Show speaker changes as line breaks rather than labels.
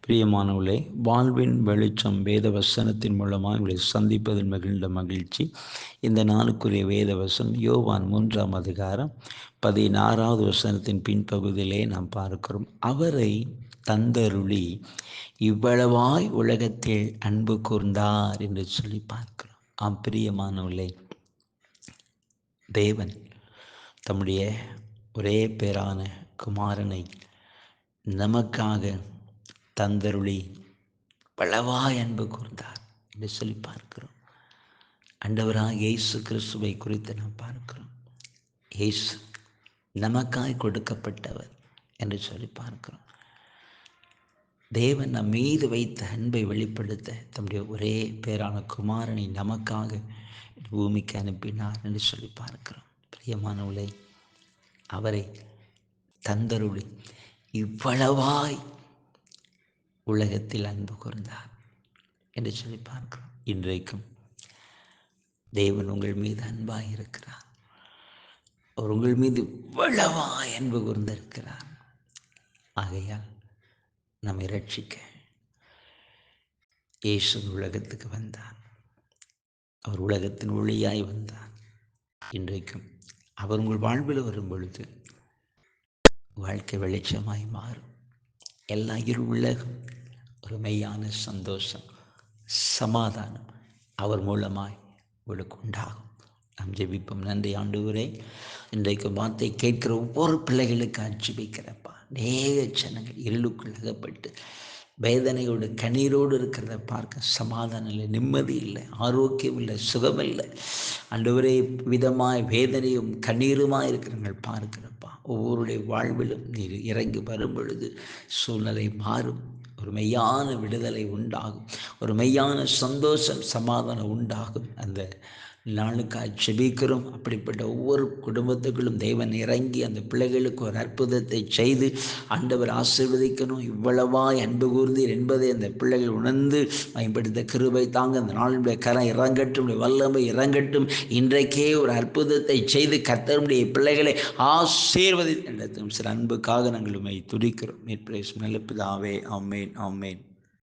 பிரியமானவர்களே, வாழ்வின் வெளிச்சம் வேத வசனத்தின் மூலமாக உங்களை சந்திப்பதில் மகிழ்ந்த மகிழ்ச்சி. இந்த நாளுக்குரிய வேத வசனம் யோவான் 3ஆம் அதிகாரம் 16வது வசனத்தின் பின்பகுதியிலே நாம் பார்க்கிறோம். அவரை தந்தருளி இவ்வளவாய் உலகத்தில் அன்பு கூர்ந்தார் என்று சொல்லி பார்க்கிறோம். பிரியமானவர்களே, தேவன் தம்முடைய ஒரே பேரான குமாரனை நமக்காக தந்தருளி பலவாய் அன்பு கூர்ந்தார் என்று சொல்லி பார்க்கிறோம். ஆண்டவராக இயேசு கிறிஸ்துவை குறித்து நாம் பார்க்கிறோம். இயேசு நமக்காய் கொடுக்கப்பட்டவர் என்று சொல்லி பார்க்கிறோம். தேவன் நம் மீது வைத்த அன்பை வெளிப்படுத்த தம்முடைய ஒரே பேரான குமாரனை நமக்காக பூமிக்கு அனுப்பினார் என்று சொல்லி பார்க்கிறோம். பிரியமானவர்களே, அவரை தந்தருளி இவ்வளவாய் உலகத்தில் அன்பு கூர்ந்தார் என்று சொல்லி பார்க்கிறோம். இன்றைக்கும் தேவன் உங்கள் மீது அன்பாக இருக்கிறார். அவர் உங்கள் மீது இவ்வளவாய் அன்பு கூர்ந்திருக்கிறார். ஆகையால் நம்மை ரட்சிக்க இயேசு உலகத்துக்கு வந்தார். அவர் உலகத்தின் ஒளியாய் வந்தார். இன்றைக்கும் அவர் உங்கள் வாழ்வில் வரும் பொழுது வாழ்க்கை வெளிச்சமாய் மாறும். எல்லா இருள் உலகம் ஒரு மெய்யான சந்தோஷம், சமாதானம் அவர் மூலமாய் உங்களுக்கு உண்டாகும். நாம் ஜெபிப்போம். நன்றி ஆண்டவரே, இன்றைக்கு வார்த்தை கேட்கிற ஒவ்வொரு பிள்ளைகளுக்கு ஜெபிக்கிறப்பா. அநேக ஜனங்கள் இருளுக்குள் அகப்பட்டு வேதனையோடு கண்ணீரோடு இருக்கிறத பார்க்க சமாதானம் இல்லை, நிம்மதி இல்லை, ஆரோக்கியம் இல்லை, சுகம் இல்லை. ஆண்டவரே, விதமாய் வேதனையும் கண்ணீருமாய் இருக்கிறவங்கள் பார்க்கிறப்பா. ஒவ்வொருடைய வாழ்விலும் நீர் இறங்கி வரும் பொழுது சூழ்நிலை மாறும். ஒரு மெய்யான விடுதலை உண்டாகும். ஒரு மெய்யான சந்தோஷம், சமாதானம் உண்டாகும். அந்த நாளுக்காக ஜெபிக்கிறோம். அப்படிப்பட்ட ஒவ்வொரு குடும்பத்துக்களும் தேவன் இறங்கி அந்த பிள்ளைகளுக்கு ஒரு அற்புதத்தை செய்து ஆண்டவர் ஆசீர்வதிக்கணும். இவ்வளவாய் அன்பு கூர்ந்தீர் என்பதை அந்த பிள்ளைகள் உணர்ந்து பயன்படுத்த கிருபை தாங்க. அந்த நாளுடைய கரம் இறங்கட்டும், வல்லமை இறங்கட்டும். இன்றைக்கே ஒரு அற்புதத்தை செய்து கர்த்தருடைய பிள்ளைகளை ஆசீர்வதித்து சில அன்புக்காக நாங்கள் உம்மை துதிக்கிறோம். நல்ல பிதாவே, ஆமென், ஆமென்.